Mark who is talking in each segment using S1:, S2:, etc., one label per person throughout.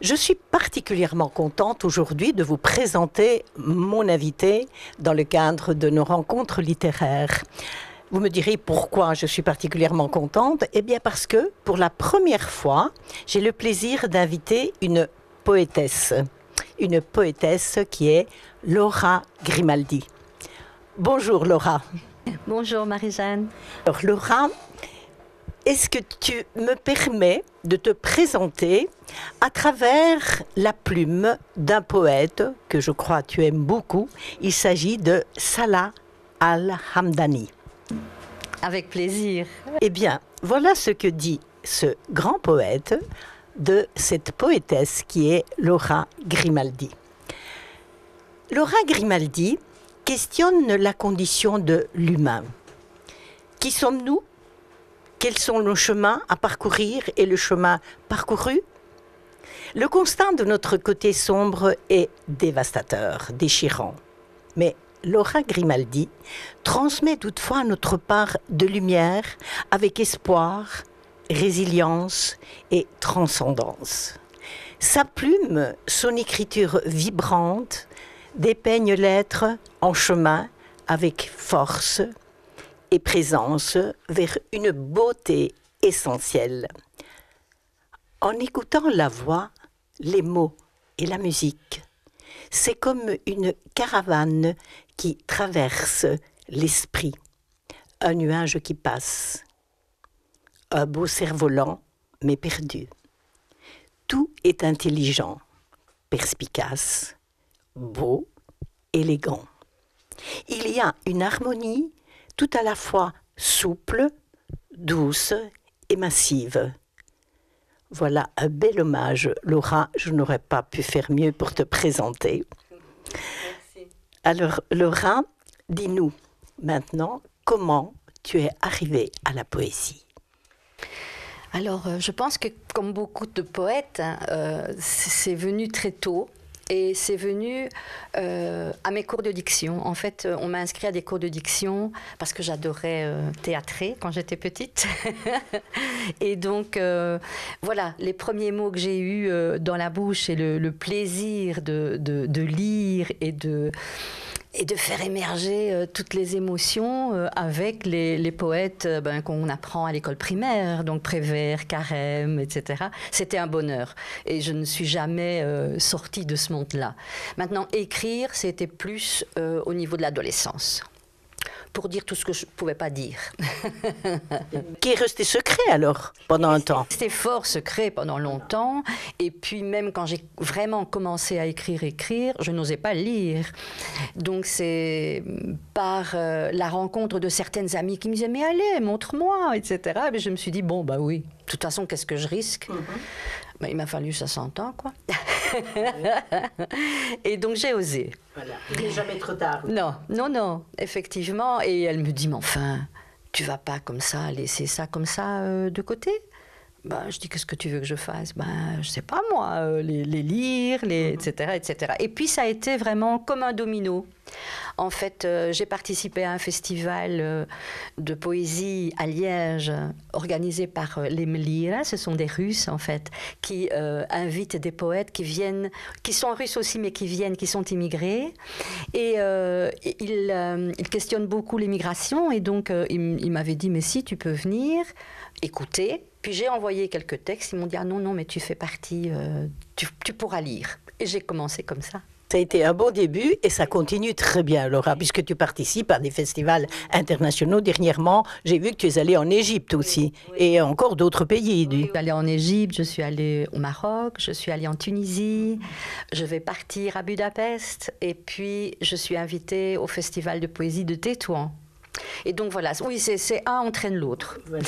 S1: Je suis particulièrement contente aujourd'hui de vous présenter mon invité dans le cadre de nos rencontres littéraires. Vous me direz pourquoi je suis particulièrement contente? Eh bien parce que pour la première fois, j'ai le plaisir d'inviter une poétesse qui est Laura Grimaldi. Bonjour Laura.
S2: Bonjour Marie-Jeanne.
S1: Alors Laura, est-ce que tu me permets de te présenter à travers la plume d'un poète que je crois tu aimes beaucoup? Il s'agit de Salah Al-Hamdani.
S2: Avec plaisir.
S1: Eh bien, voilà ce que dit ce grand poète de cette poétesse qui est Laura Grimaldi. Laura Grimaldi questionne la condition de l'humain. Qui sommes-nous? Quels sont nos chemins à parcourir et le chemin parcouru? Le constat de notre côté sombre est dévastateur, déchirant. Mais Laura Grimaldi transmet toutefois notre part de lumière avec espoir, résilience et transcendance. Sa plume, son écriture vibrante, dépeigne l'être en chemin avec force et présence vers une beauté essentielle. En écoutant la voix, les mots et la musique, c'est comme une caravane qui traverse l'esprit, un nuage qui passe, un beau cerf-volant mais perdu. Tout est intelligent, perspicace, beau, élégant. Il y a une harmonie tout à la fois souple, douce et massive. Voilà un bel hommage, Laura. Je n'aurais pas pu faire mieux pour te présenter.
S2: Merci.
S1: Alors, Laura, dis-nous maintenant comment tu es arrivée à la poésie.
S2: Alors, je pense que comme beaucoup de poètes, c'est venu très tôt. Et c'est venu à mes cours de diction. En fait, on m'a inscrit à des cours de diction parce que j'adorais théâtrer quand j'étais petite. Et donc, voilà, les premiers mots que j'ai eus dans la bouche et le plaisir de lire et de faire émerger toutes les émotions avec les poètes qu'on apprend à l'école primaire, donc Prévert, Carême, etc. C'était un bonheur. Et je ne suis jamais sortie de ce monde-là. Maintenant, écrire, c'était plus au niveau de l'adolescence, pour dire tout ce que je ne pouvais pas dire.
S1: Qui est resté secret alors, pendant un temps?
S2: C'était fort secret pendant longtemps. Et puis même quand j'ai vraiment commencé à écrire, je n'osais pas lire. Donc c'est par la rencontre de certaines amies qui me disaient « Mais allez, montre-moi », etc. Et je me suis dit « Bon, bah oui, de toute façon, qu'est-ce que je risque ?» Il m'a fallu 60 ans, quoi. Et donc, j'ai osé.
S1: Voilà. Il n'est jamais trop tard.
S2: Non, effectivement. Et elle me dit, mais enfin, tu vas pas comme ça, laisser ça comme ça de côté? Je dis, qu'est-ce que tu veux que je fasse? Je sais pas, moi, les lire, etc., etc. Et puis, ça a été vraiment comme un domino. En fait, j'ai participé à un festival de poésie à Liège, organisé par les Mlira. Ce sont des Russes, en fait, qui invitent des poètes qui sont russes aussi, mais qui sont immigrés. Et ils questionnent beaucoup l'immigration. Et donc, ils m'avaient dit, mais si, tu peux venir écouter. Puis j'ai envoyé quelques textes. Ils m'ont dit, ah non, mais tu fais partie, tu pourras lire. Et j'ai commencé comme ça.
S1: Ça a été un bon début et ça continue très bien, Laura, puisque tu participes à des festivals internationaux. Dernièrement, j'ai vu que tu es allée en Égypte aussi, et encore d'autres pays.
S2: Je suis allée en Égypte, je suis allée au Maroc, je suis allée en Tunisie, je vais partir à Budapest, et puis je suis invitée au festival de poésie de Tétouan. Et donc voilà, oui, c'est un entraîne l'autre.
S1: Voilà.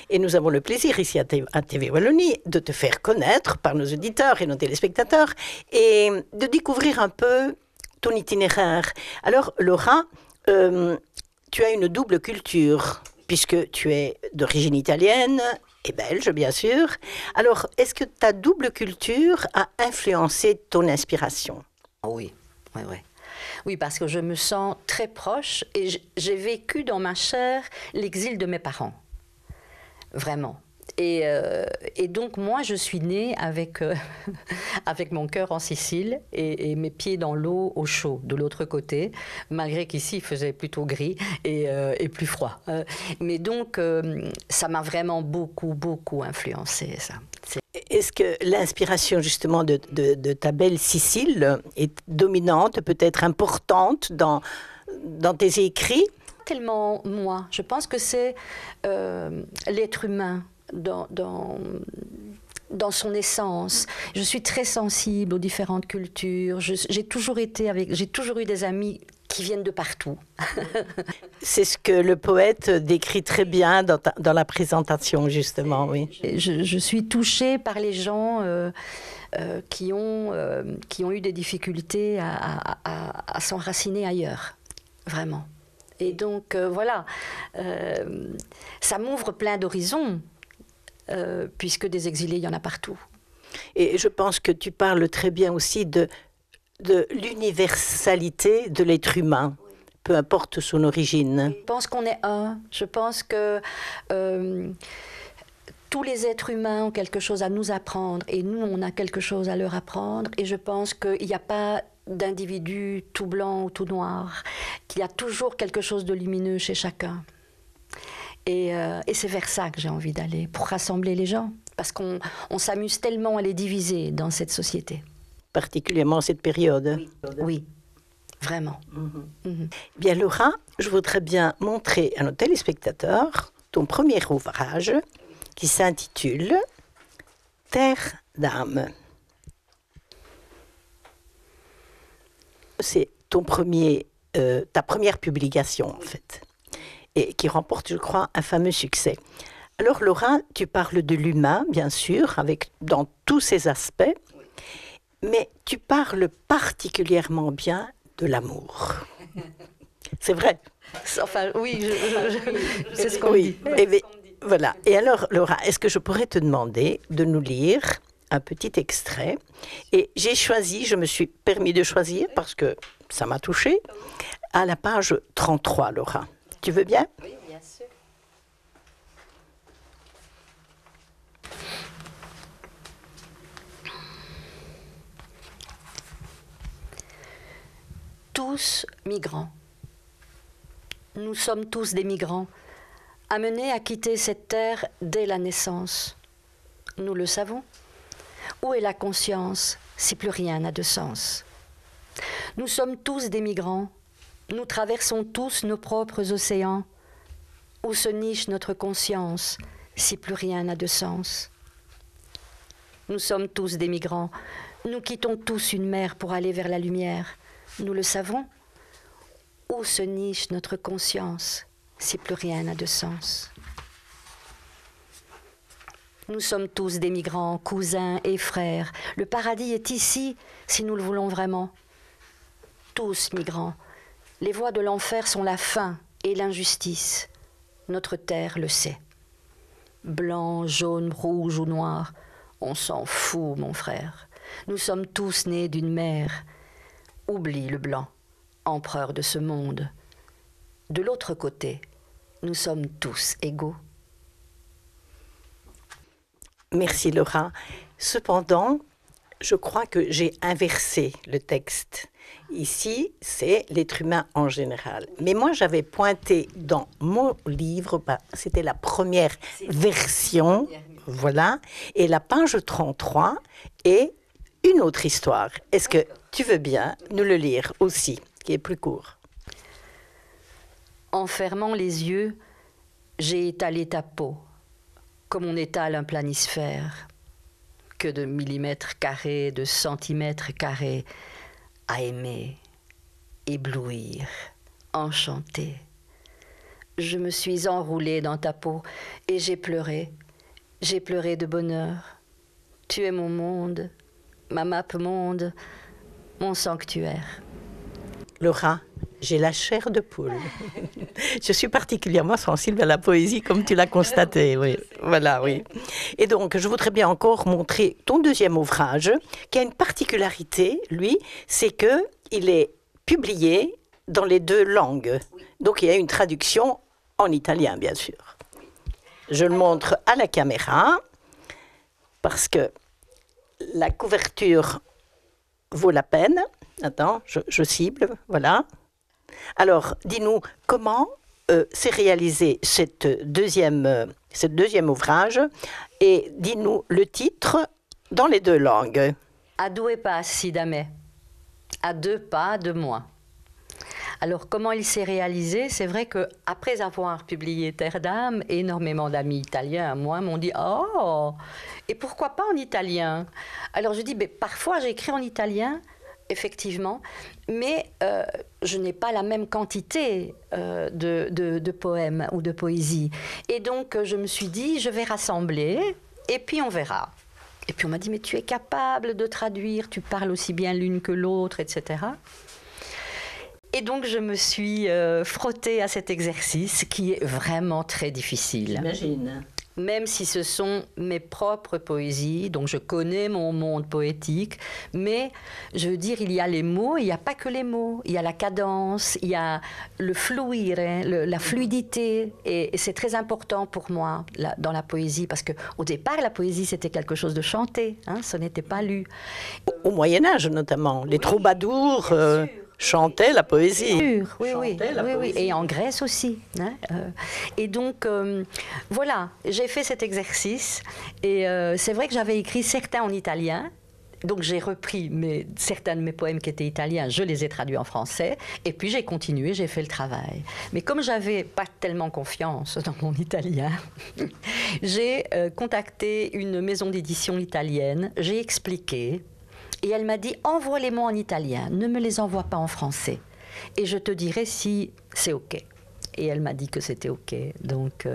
S1: Et nous avons le plaisir ici à TV Wallonie de te faire connaître par nos auditeurs et nos téléspectateurs et de découvrir un peu ton itinéraire. Alors Laura, tu as une double culture puisque tu es d'origine italienne et belge bien sûr. Alors est-ce que ta double culture a influencé ton inspiration?
S2: Oui. Oui, parce que je me sens très proche et j'ai vécu dans ma chair l'exil de mes parents. Vraiment. Et donc, moi, je suis née avec, avec mon cœur en Sicile et mes pieds dans l'eau au chaud, de l'autre côté, malgré qu'ici, il faisait plutôt gris et plus froid. Mais donc, ça m'a vraiment beaucoup, beaucoup influencée, ça.
S1: Est-ce que l'inspiration, justement, de ta belle Sicile est dominante, peut-être importante dans tes écrits?
S2: Tellement moi. Je pense que c'est l'être humain dans son essence. Je suis très sensible aux différentes cultures. J'ai toujours eu des amis qui viennent de partout.
S1: C'est ce que le poète décrit très bien dans la présentation, justement, oui.
S2: Je suis touchée par les gens qui ont eu des difficultés à s'enraciner ailleurs, vraiment. Et donc, voilà, ça m'ouvre plein d'horizons, puisque des exilés, il y en a partout.
S1: Et je pense que tu parles très bien aussi de l'universalité de l'être humain, peu importe son origine.
S2: Je pense qu'on est un. Je pense que tous les êtres humains ont quelque chose à nous apprendre, et nous, on a quelque chose à leur apprendre. Et je pense qu'il n'y a pas d'individu tout blanc ou tout noir, qu'il y a toujours quelque chose de lumineux chez chacun. Et c'est vers ça que j'ai envie d'aller, pour rassembler les gens, parce qu'on s'amuse tellement à les diviser dans cette société.
S1: Particulièrement cette période.
S2: Oui, oui, vraiment.
S1: Bien, Laura, je voudrais bien montrer à nos téléspectateurs ton premier ouvrage qui s'intitule « Terre d'âme ». C'est ta première publication, en fait, et qui remporte, je crois, un fameux succès. Alors, Laura, tu parles de l'humain, bien sûr, dans tous ses aspects, mais tu parles particulièrement bien de l'amour. C'est vrai?
S2: Enfin, oui, c'est ce qu'on dit.
S1: Voilà. Et alors, Laura, est-ce que je pourrais te demander de nous lire un petit extrait? Et je me suis permis de choisir, parce que ça m'a touchée, à la page 33, Laura. Tu veux bien?
S2: Oui, bien sûr. Tous migrants. Nous sommes tous des migrants, amenés à quitter cette terre dès la naissance. Nous le savons. Où est la conscience si plus rien n'a de sens? Nous sommes tous des migrants. Nous traversons tous nos propres océans. Où se niche notre conscience si plus rien n'a de sens? Nous sommes tous des migrants. Nous quittons tous une mer pour aller vers la lumière. Nous le savons. Où se niche notre conscience si plus rien n'a de sens? Nous sommes tous des migrants, cousins et frères. Le paradis est ici, si nous le voulons vraiment. Tous migrants. Les voies de l'enfer sont la faim et l'injustice. Notre terre le sait. Blanc, jaune, rouge ou noir, on s'en fout, mon frère. Nous sommes tous nés d'une mère. Oublie le blanc, empereur de ce monde. De l'autre côté, nous sommes tous égaux.
S1: Merci, Laura. Cependant, je crois que j'ai inversé le texte. Ici, c'est l'être humain en général. Mais moi, j'avais pointé dans mon livre, c'était la première version, voilà, et la page 33 est une autre histoire. Est-ce que tu veux bien nous le lire aussi, qui est plus court?
S2: En fermant les yeux, j'ai étalé ta peau, comme on étale un planisphère. Que de millimètres carrés, de centimètres carrés, à aimer, éblouir, enchanter. Je me suis enroulée dans ta peau et j'ai pleuré de bonheur. Tu es mon monde, ma map monde, mon sanctuaire.
S1: Laura, j'ai la chair de poule. Je suis particulièrement sensible à la poésie, comme tu l'as constaté. Oui. Voilà, oui. Et donc, je voudrais bien encore montrer ton deuxième ouvrage, qui a une particularité, lui, c'est qu'il est publié dans les deux langues. Donc, il y a une traduction en italien, bien sûr. Je le montre à la caméra parce que la couverture vaut la peine. Attends, je cible, voilà. Alors, dis-nous, comment s'est réalisé ce deuxième ouvrage et dis-nous le titre dans les deux langues.
S2: A due passi da me, à 2 pas de moi. Alors, comment il s'est réalisé? C'est vrai qu'après avoir publié Terre d'âme, énormément d'amis italiens à moi m'ont dit « Oh, et pourquoi pas en italien ?» Alors, je dis « Parfois, j'écris en italien, effectivement, mais je n'ai pas la même quantité de poèmes ou de poésie. Et donc, je me suis dit « Je vais rassembler, et puis on verra. » Et puis, on m'a dit « Mais tu es capable de traduire, tu parles aussi bien l'une que l'autre, etc. » Et donc, je me suis frottée à cet exercice qui est vraiment très difficile.
S1: J'imagine.
S2: Même si ce sont mes propres poésies, donc je connais mon monde poétique, mais je veux dire, il y a les mots, il n'y a pas que les mots, il y a la cadence, il y a le fluire, la fluidité, et c'est très important pour moi dans la poésie, parce qu'au départ, la poésie, c'était quelque chose de chanté, hein, ce n'était pas lu.
S1: Au Moyen-Âge, notamment, les troubadours chantaient la poésie.
S2: Oui. Et en Grèce aussi. Hein, et donc, voilà, j'ai fait cet exercice. Et c'est vrai que j'avais écrit certains en italien. Donc, j'ai repris certains de mes poèmes qui étaient italiens, je les ai traduits en français. Et puis, j'ai continué, j'ai fait le travail. Mais comme j'avais pas tellement confiance dans mon italien, j'ai contacté une maison d'édition italienne. J'ai expliqué. Et elle m'a dit, envoie-les-moi en italien, ne me les envoie pas en français. Et je te dirai si c'est OK. Et elle m'a dit que c'était OK. Donc,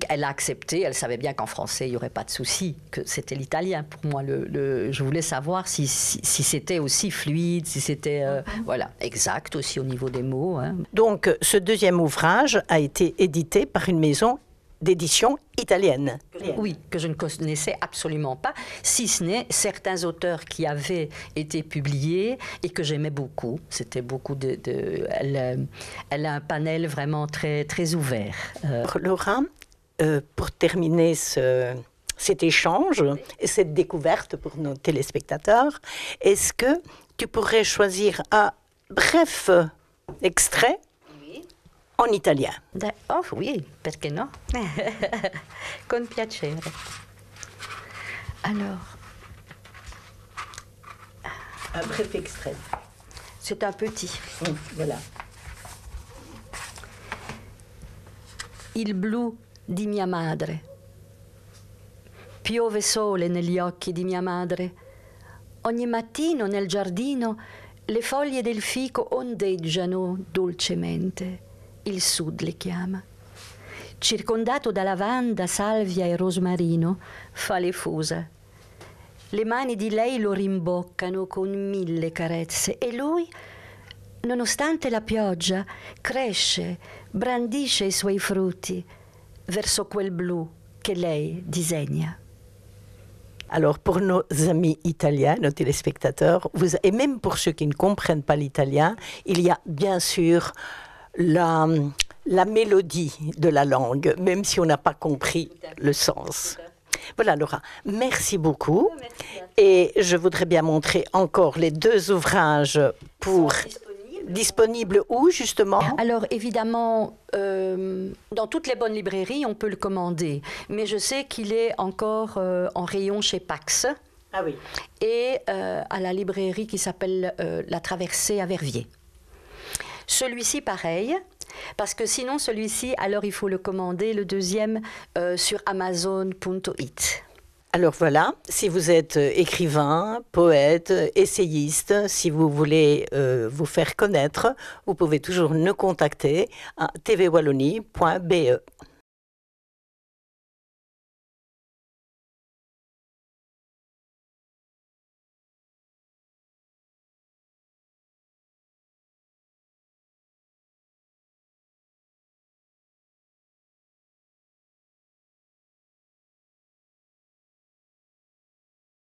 S2: elle a accepté. Elle savait bien qu'en français, il n'y aurait pas de souci, que c'était l'italien. Pour moi, je voulais savoir si c'était aussi fluide, si c'était voilà, exact aussi au niveau des mots. Hein.
S1: Donc, ce deuxième ouvrage a été édité par une maison d'édition italienne.
S2: Oui, que je ne connaissais absolument pas, si ce n'est certains auteurs qui avaient été publiés et que j'aimais beaucoup. C'était beaucoup elle a un panel vraiment très, très ouvert.
S1: Laura, pour terminer cet échange et cette découverte pour nos téléspectateurs, est-ce que tu pourrais choisir un bref extrait en italien?
S2: Oh oui, perché no? Con piacere. Alors.
S1: Un bref extrait.
S2: C'est un petit.
S1: Voilà.
S2: Il blu di mia madre. Piove sole negli occhi di mia madre. Ogni mattino nel giardino le foglie del fico ondeggiano dolcemente. Il sud le chiama. Circondato da lavanda, salvia e rosmarino, fa le fusa. Le mani di lei lo rimboccano con 1000 carezze e lui, nonostante la pioggia, cresce, brandisce i suoi frutti verso quel blu che lei disegna.
S1: Alors, pour nos amis italiens, nos téléspectateurs, et même pour ceux qui ne comprennent pas l'italien, il y a bien sûr la mélodie de la langue, même si on n'a pas compris le sens. Voilà, Laura, merci beaucoup. Et je voudrais bien montrer encore les deux ouvrages disponibles où, justement?
S2: Alors, évidemment, dans toutes les bonnes librairies, on peut le commander. Mais je sais qu'il est encore en rayon chez Pax.
S1: Ah oui.
S2: Et à la librairie qui s'appelle La Traversée à Verviers. Celui-ci, pareil, parce que sinon, celui-ci, alors il faut le commander, le deuxième, sur Amazon.it.
S1: Alors voilà, si vous êtes écrivain, poète, essayiste, si vous voulez vous faire connaître, vous pouvez toujours nous contacter à tvwallonie.be.